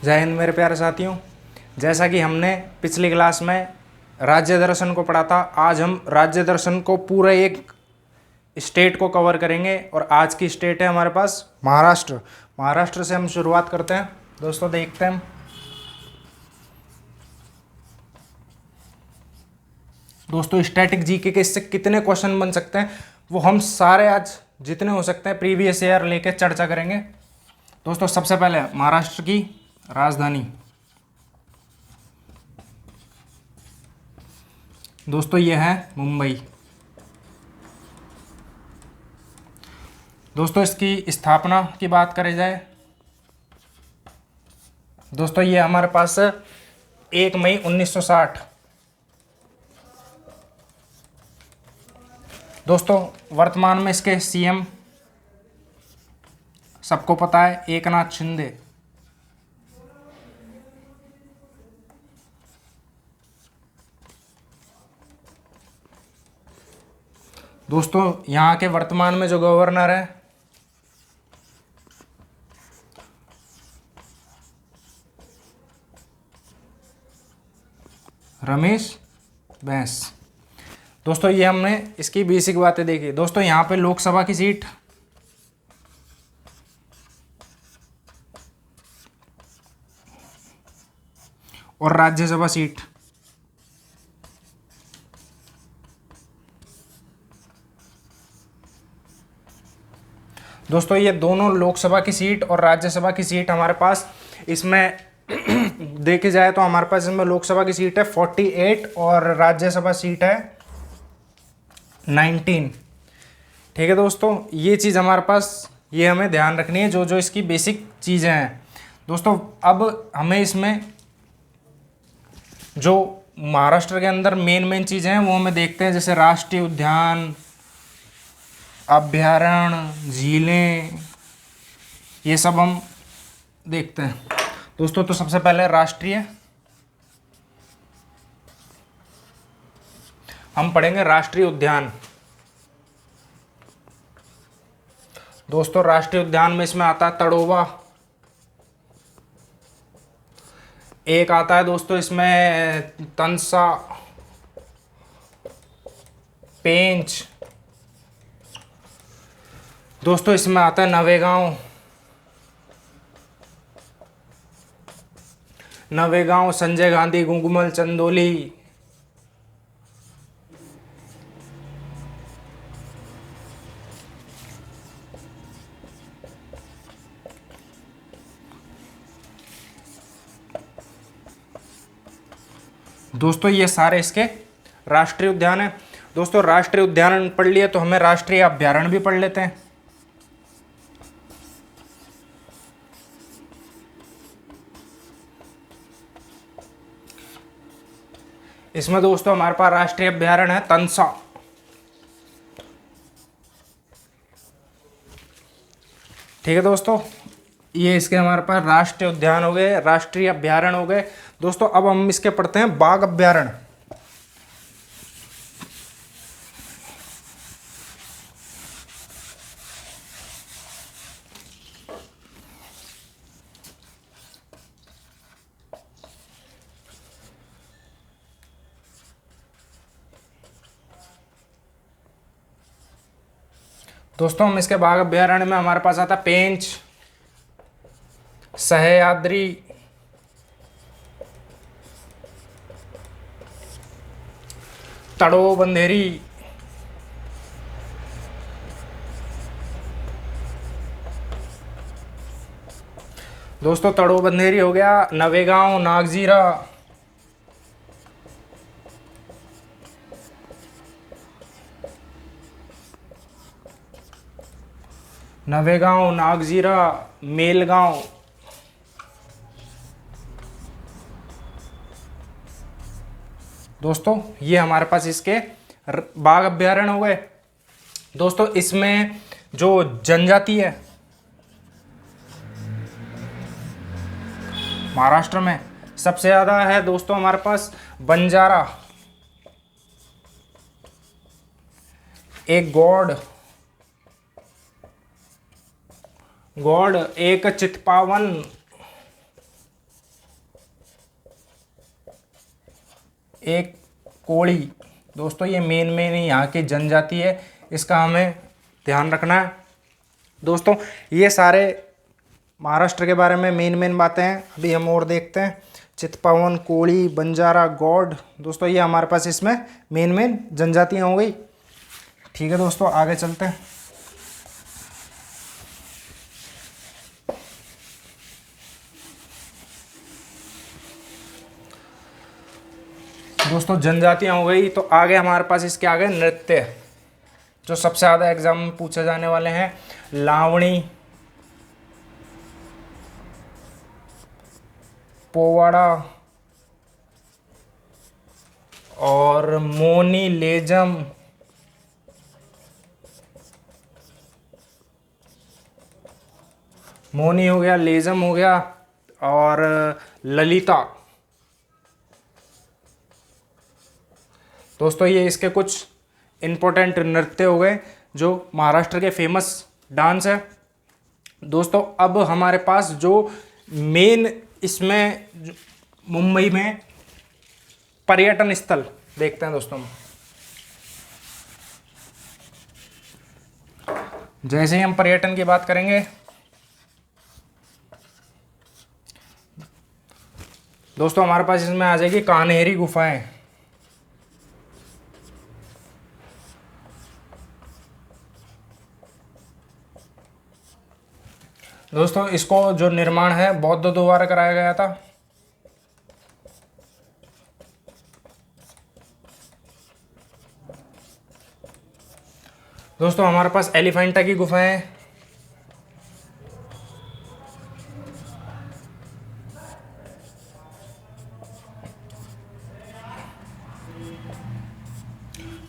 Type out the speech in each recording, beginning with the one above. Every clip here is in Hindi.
जय हिंद मेरे प्यारे साथियों। जैसा कि हमने पिछली क्लास में राज्य दर्शन को पढ़ा था, आज हम राज्य दर्शन को पूरे एक स्टेट को कवर करेंगे और आज की स्टेट है हमारे पास महाराष्ट्र। महाराष्ट्र से हम शुरुआत करते हैं। दोस्तों देखते हैं दोस्तों स्टैटिक जीके के इससे कितने क्वेश्चन बन सकते हैं, वो हम सारे आज जितने हो सकते हैं प्रीवियस ईयर लेके चर्चा करेंगे। दोस्तों सबसे पहले महाराष्ट्र की राजधानी, दोस्तों ये है मुंबई। दोस्तों इसकी स्थापना की बात करी जाए, दोस्तों ये हमारे पास 1 मई 1960। दोस्तों वर्तमान में इसके सीएम सबको पता है, एकनाथ शिंदे। दोस्तों यहाँ के वर्तमान में जो गवर्नर है रमेश बैस। दोस्तों ये हमने इसकी बेसिक बातें देखी। दोस्तों यहाँ पे लोकसभा की सीट और राज्यसभा सीट, दोस्तों ये दोनों लोकसभा की सीट और राज्यसभा की सीट हमारे पास इसमें देखे जाए तो हमारे पास इसमें लोकसभा की सीट है 48 और राज्यसभा सीट है 19। ठीक है दोस्तों, ये चीज़ हमारे पास ये हमें ध्यान रखनी है, जो जो इसकी बेसिक चीज़ें हैं। दोस्तों अब हमें इसमें जो महाराष्ट्र के अंदर मेन चीज़ें हैं वो हमें देखते हैं, जैसे राष्ट्रीय उद्यान, अभ्यारण्य, झीलें, ये सब हम देखते हैं। दोस्तों तो सबसे पहले राष्ट्रीय हम पढ़ेंगे राष्ट्रीय उद्यान। दोस्तों राष्ट्रीय उद्यान में इसमें आता है तड़ोवा, एक आता है दोस्तों इसमें तंसा, पेंच, दोस्तों इसमें आता है नवेगांव, संजय गांधी, गुंगमल, चंदोली, दोस्तों ये सारे इसके राष्ट्रीय उद्यान है। दोस्तों राष्ट्रीय उद्यान पढ़ लिए तो हमें राष्ट्रीय अभ्यारण्य भी पढ़ लेते हैं। इसमें दोस्तों हमारे पास राष्ट्रीय अभ्यारण्य है तंसा। ठीक है दोस्तों, ये इसके हमारे पास राष्ट्रीय उद्यान हो गए, राष्ट्रीय अभ्यारण्य हो गए। दोस्तों अब हम इसके पढ़ते हैं बाघ अभ्यारण्य। दोस्तों हम इसके बाघ अभ्यारण्य में हमारे पास आता पेंच, सह्याद्री, तड़ो बंधेरी, दोस्तों तड़ो बंधेरी हो गया, नवेगांव, नागजीरा, नागजीरा, मेलगांव, दोस्तों ये हमारे पास इसके बाघ अभ्यारण्य हो गए। दोस्तों इसमें जो जनजाति है महाराष्ट्र में सबसे ज़्यादा है दोस्तों हमारे पास बंजारा, एक गौड़, एक चितपावन, एक कोली। दोस्तों ये मेन यहाँ की जनजाति है, इसका हमें ध्यान रखना है। दोस्तों ये सारे महाराष्ट्र के बारे में मेन बातें हैं। अभी हम और देखते हैं। चित्पावन, कोली, बंजारा, गौड़। दोस्तों ये हमारे पास इसमें मेन जनजातियाँ हो गई। ठीक है दोस्तों, आगे चलते हैं। दोस्तों जनजातियाँ हो गई, तो आगे हमारे पास इसके आगे नृत्य, जो सबसे ज़्यादा एग्जाम में पूछे जाने वाले हैं। लावणी, पोवाड़ा और मोनी, लेजम, मोनी हो गया, लेजम हो गया और ललिता। दोस्तों ये इसके कुछ इम्पोर्टेंट नृत्य हो गए जो महाराष्ट्र के फेमस डांस है। दोस्तों अब हमारे पास जो मेन इसमें मुंबई में पर्यटन स्थल देखते हैं दोस्तों। जैसे ही हम पर्यटन की बात करेंगे, दोस्तों हमारे पास इसमें आ जाएगी कान्हेरी गुफाएं। दोस्तों इसको जो निर्माण है बौद्ध द्वारा कराया गया था। दोस्तों हमारे पास एलिफेंटा की गुफाएं हैं।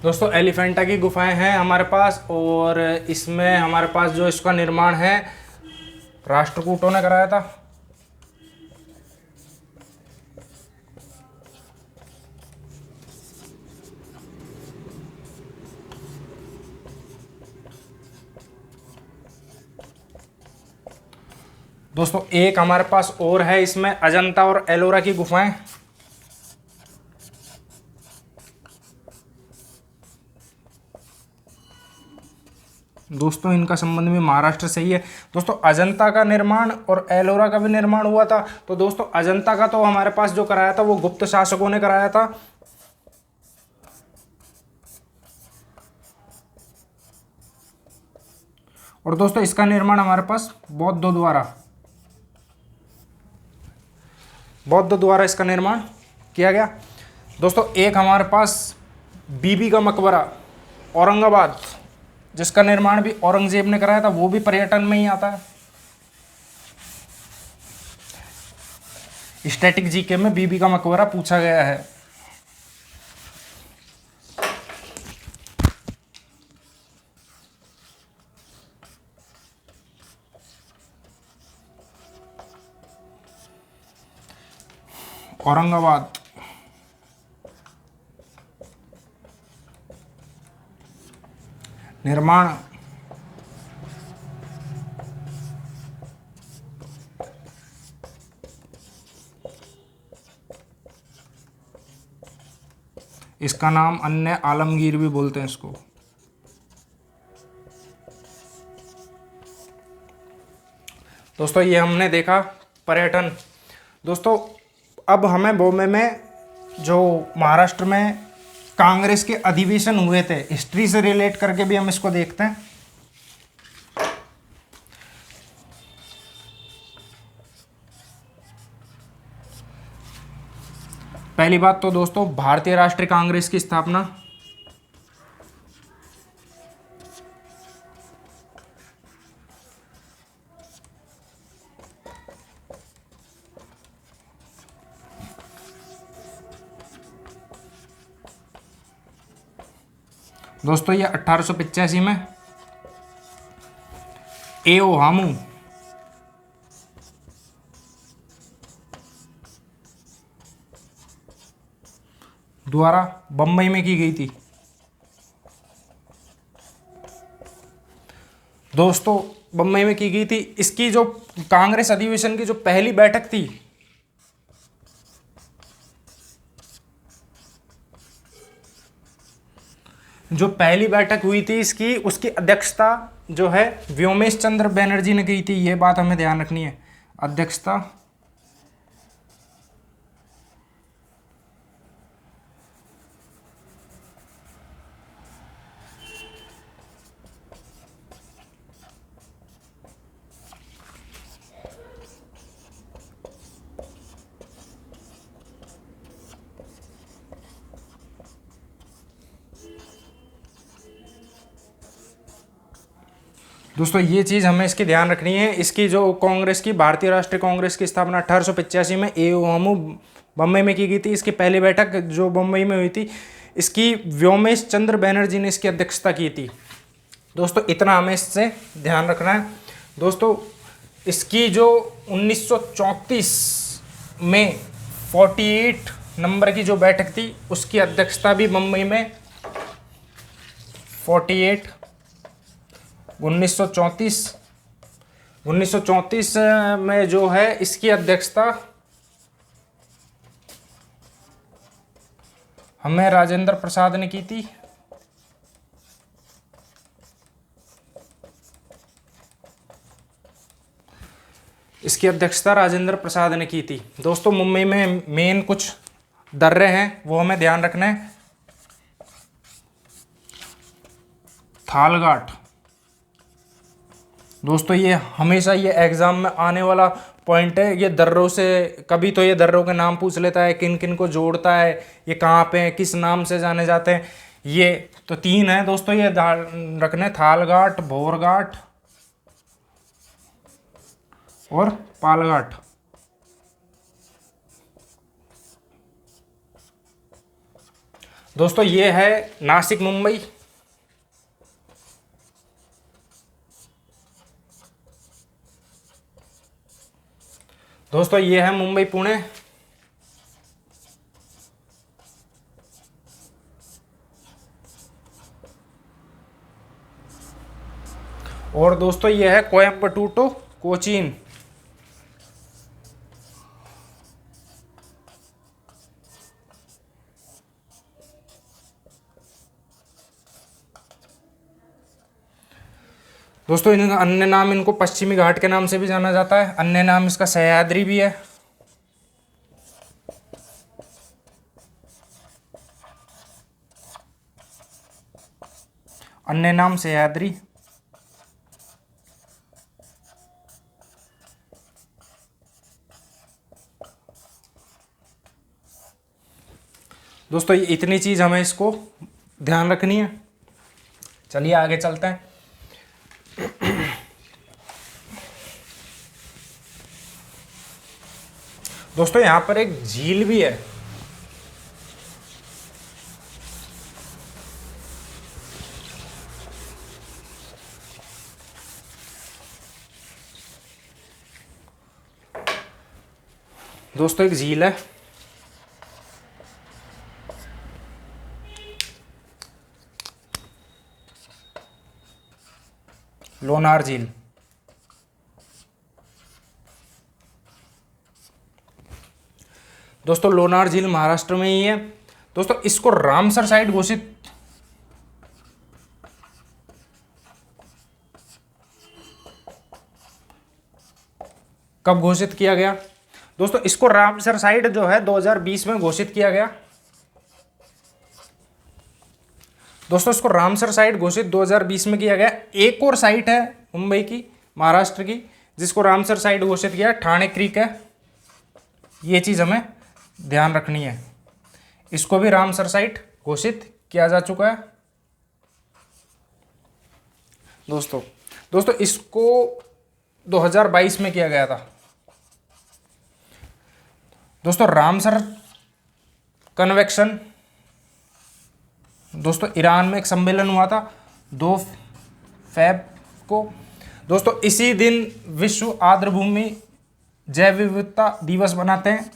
दोस्तों एलिफेंटा की गुफाएं हैं हमारे पास, और इसमें हमारे पास जो इसका निर्माण है राष्ट्रकूटों ने कराया था। दोस्तों एक हमारे पास और है इसमें, अजंता और एलोरा की गुफाएं। दोस्तों इनका संबंध भी महाराष्ट्र से ही है। दोस्तों अजंता का निर्माण और एलोरा का भी निर्माण हुआ था। तो दोस्तों अजंता का तो हमारे पास जो कराया था वो गुप्त शासकों ने कराया था। और दोस्तों इसका निर्माण हमारे पास बौद्ध द्वारा इसका निर्माण किया गया। दोस्तों एक हमारे पास बीबी का मकबरा औरंगाबाद, जिसका निर्माण भी औरंगजेब ने कराया था, वो भी पर्यटन में ही आता है। स्टैटिक जीके में बीबी का मकबरा पूछा गया है। औरंगाबाद। निर्माण इसका नाम अन्य आलमगीर भी बोलते हैं इसको। दोस्तों ये हमने देखा पर्यटन। दोस्तों अब हमें बॉम्बे में जो महाराष्ट्र में कांग्रेस के अधिवेशन हुए थे, हिस्ट्री से रिलेट करके भी हम इसको देखते हैं। पहली बात तो दोस्तों भारतीय राष्ट्रीय कांग्रेस की स्थापना। दोस्तों ये 1885 में एओ हामू द्वारा बम्बई में की गई थी। दोस्तों बम्बई में की गई थी। इसकी जो कांग्रेस अधिवेशन की जो पहली बैठक थी, जो पहली बैठक हुई थी इसकी, उसकी अध्यक्षता जो है व्योमेश चंद्र बनर्जी ने की थी। ये बात हमें ध्यान रखनी है, अध्यक्षता दोस्तों, ये चीज़ हमें इसकी ध्यान रखनी है। इसकी जो कांग्रेस की, भारतीय राष्ट्रीय कांग्रेस की स्थापना 1885 में एओहमू बम्बई में की गई थी। इसकी पहली बैठक जो बम्बई में हुई थी, इसकी व्योमेश चंद्र बनर्जी ने इसकी अध्यक्षता की थी। दोस्तों, इतना हमें इससे ध्यान रखना है। दोस्तों, इसकी जो 1934 में 48 नंबर की जो बैठक थी, उसकी अध्यक्षता भी बम्बई में 48 1934 में जो है इसकी अध्यक्षता हमें राजेंद्र प्रसाद ने की थी। इसकी अध्यक्षता राजेंद्र प्रसाद ने की थी। दोस्तों, मुंबई में मेन कुछ दर्रे हैं, वो हमें ध्यान रखना है। थालघाट, दोस्तों ये हमेशा ये एग्जाम में आने वाला पॉइंट है। ये दर्रों से, कभी तो ये दर्रों के नाम पूछ लेता है, किन किन को जोड़ता है, ये कहाँ पे हैं, किस नाम से जाने जाते हैं। ये तो 3 है दोस्तों, ये ध्यान रखने, थालघाट, भोरघाट और पालघाट। दोस्तों, ये है नासिक मुंबई। दोस्तों, ये है मुंबई पुणे। और दोस्तों, ये है कोयम्बटूर कोचीन। दोस्तों, इनका अन्य नाम, इनको पश्चिमी घाट के नाम से भी जाना जाता है। अन्य नाम इसका सह्याद्री भी है। अन्य नाम सह्याद्री। दोस्तों, ये इतनी चीज हमें इसको ध्यान रखनी है। चलिए आगे चलते हैं। दोस्तों, यहां पर एक झील भी है। दोस्तों, एक झील है, लोनार झील। दोस्तों, लोनार झील महाराष्ट्र में ही है। दोस्तों, इसको रामसर साइट घोषित कब घोषित किया गया? दोस्तों, इसको रामसर साइट जो है 2020 में घोषित किया गया। दोस्तों, इसको रामसर साइट घोषित 2020 में किया गया। एक और साइट है मुंबई की, महाराष्ट्र की, जिसको रामसर साइट घोषित किया, ठाणे क्रीक है। ये चीज हमें ध्यान रखनी है। इसको भी रामसर साइट घोषित किया जा चुका है। दोस्तों, इसको 2022 में किया गया था। दोस्तों, रामसर कन्वेक्शन, दोस्तों ईरान में एक सम्मेलन हुआ था 2 फरवरी को। दोस्तों, इसी दिन विश्व आर्द्रभूमि जैव विविधता दिवस मनाते हैं।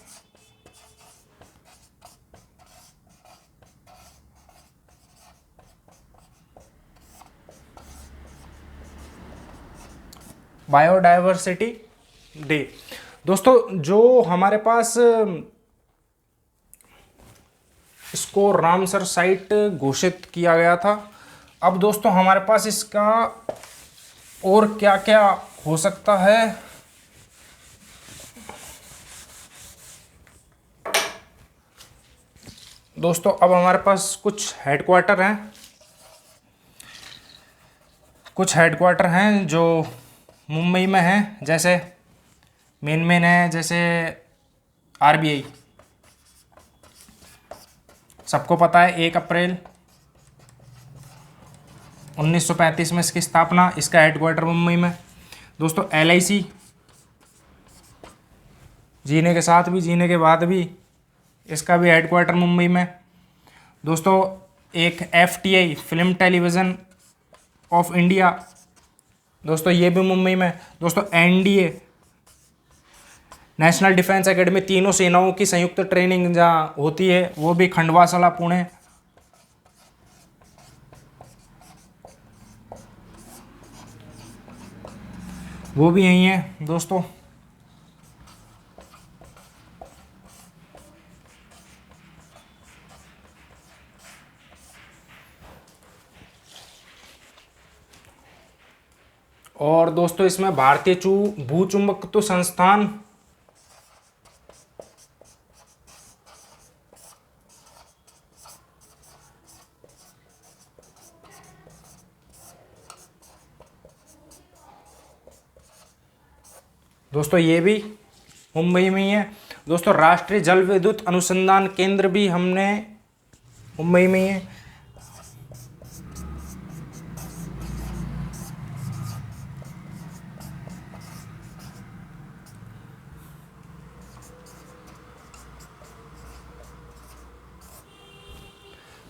Biodiversity day. दोस्तों, जो हमारे पास इसको रामसर साइट घोषित किया गया था। अब दोस्तों हमारे पास इसका और क्या क्या हो सकता है। दोस्तों अब हमारे पास कुछ हेडक्वार्टर हैं जो मुंबई में हैं, जैसे मेन है, जैसे आरबीआई, सबको पता है 1 अप्रैल 1935 में इसकी स्थापना, इसका हेडक्वार्टर मुंबई में। दोस्तों एलआईसी, जीने के साथ भी जीने के बाद भी, इसका भी हेडक्वार्टर मुंबई में। दोस्तों एक FTI, film television of India, दोस्तों ये भी मुंबई में। दोस्तों एनडीए, नेशनल डिफेंस एकेडमी, तीनों सेनाओं की संयुक्त ट्रेनिंग जहाँ होती है वो भी खंडवासला पुणे। वो भी यही है दोस्तों। और दोस्तों इसमें भारतीय भूचुंबकत्व संस्थान, दोस्तों ये भी मुंबई में ही है। दोस्तों राष्ट्रीय जल विद्युत अनुसंधान केंद्र भी हमने मुंबई में ही है।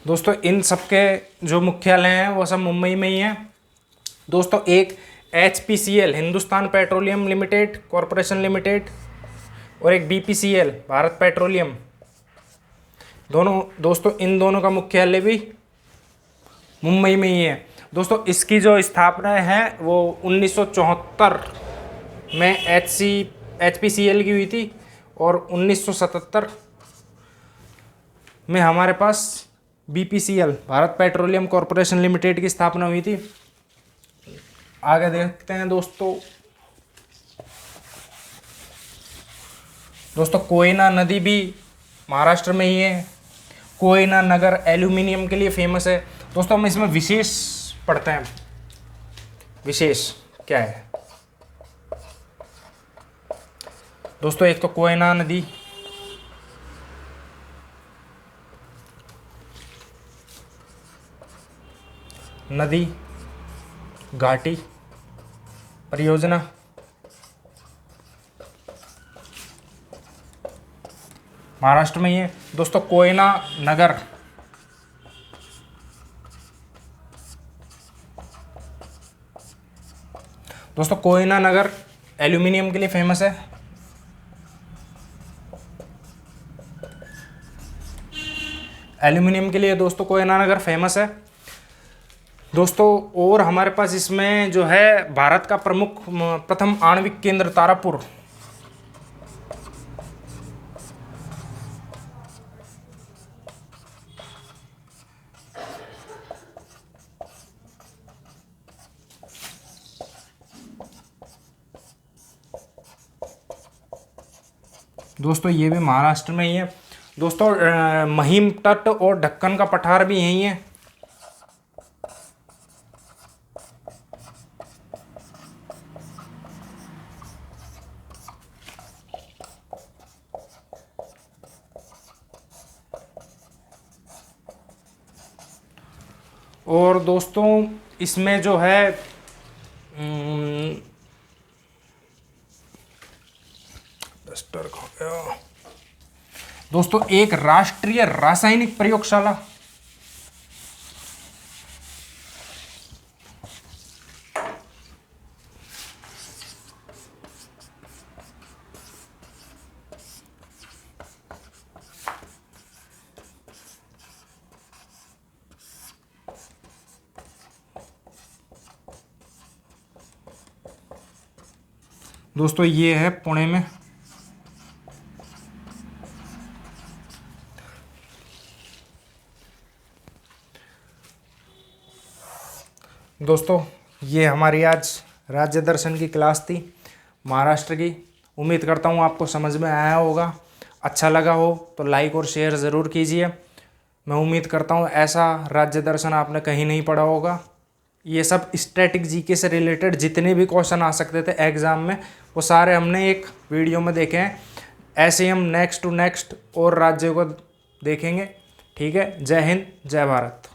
दोस्तों इन सबके जो मुख्यालय हैं वो सब मुंबई में ही हैं। दोस्तों एक HPCL, Hindustan petroleum limited corporation limited, और एक BPCL, भारत पेट्रोलियम, दोस्तों इन दोनों का मुख्यालय भी मुंबई में ही है। दोस्तों इसकी जो स्थापना है वो 1974 में HPCL की हुई थी, और 1977 में हमारे पास BPCL, Bharat petroleum corporation limited की स्थापना हुई थी। आगे देखते हैं दोस्तों। दोस्तों कोयना नदी भी महाराष्ट्र में ही है। कोयना नगर एल्यूमिनियम के लिए फेमस है। दोस्तों हम इसमें विशेष पढ़ते हैं। विशेष क्या है दोस्तों? एक तो कोयना नदी, नदी घाटी परियोजना, महाराष्ट्र में ही है। दोस्तों कोयना नगर, दोस्तों कोयना नगर एल्यूमिनियम के लिए फेमस है। एल्यूमिनियम के लिए दोस्तों कोयना नगर फेमस है दोस्तों। और हमारे पास इसमें जो है भारत का प्रथम आणविक केंद्र तारापुर, दोस्तों ये भी महाराष्ट्र में ही है। दोस्तों महिम तट और ढक्कन का पठार भी यही है। और दोस्तों इसमें जो है डस्टर खा गया दोस्तों, एक राष्ट्रीय रासायनिक प्रयोगशाला, दोस्तों ये है पुणे में। दोस्तों, ये हमारी आज राज्य दर्शन की क्लास थी महाराष्ट्र की। उम्मीद करता हूँ आपको समझ में आया होगा। अच्छा लगा हो तो लाइक और शेयर ज़रूर कीजिए। मैं उम्मीद करता हूँ ऐसा राज्य दर्शन आपने कहीं नहीं पढ़ा होगा। ये सब स्टैटिक जीके से रिलेटेड जितने भी क्वेश्चन आ सकते थे एग्ज़ाम में, वो सारे हमने एक वीडियो में देखे हैं। ऐसे ही हम नेक्स्ट टू नेक्स्ट और राज्य को देखेंगे। ठीक है, जय हिंद, जय भारत।